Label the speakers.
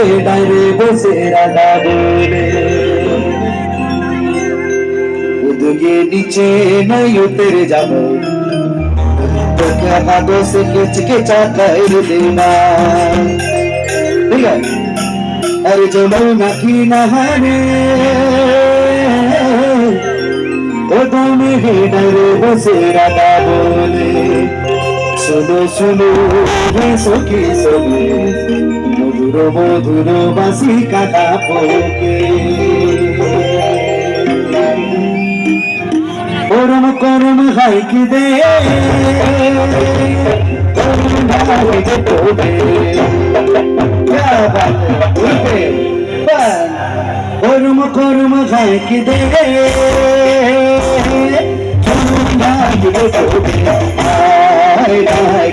Speaker 1: डायरे बसे राधा बोले उदगे नीचे नहीं उतर जाओ तो क्या हाथों से खींच के चाहता है देना ठीक है अरे जमुना की नहाने उदों में ही डरे बसे राधा बोले सुनो सुनो ये सखी सखी मधुर मधुर बांसी का पोके करम करम हाय की दे करम भाई के टोटे क्या बात है करम करम हाय की दे करम भाई के टोटे हाय हाय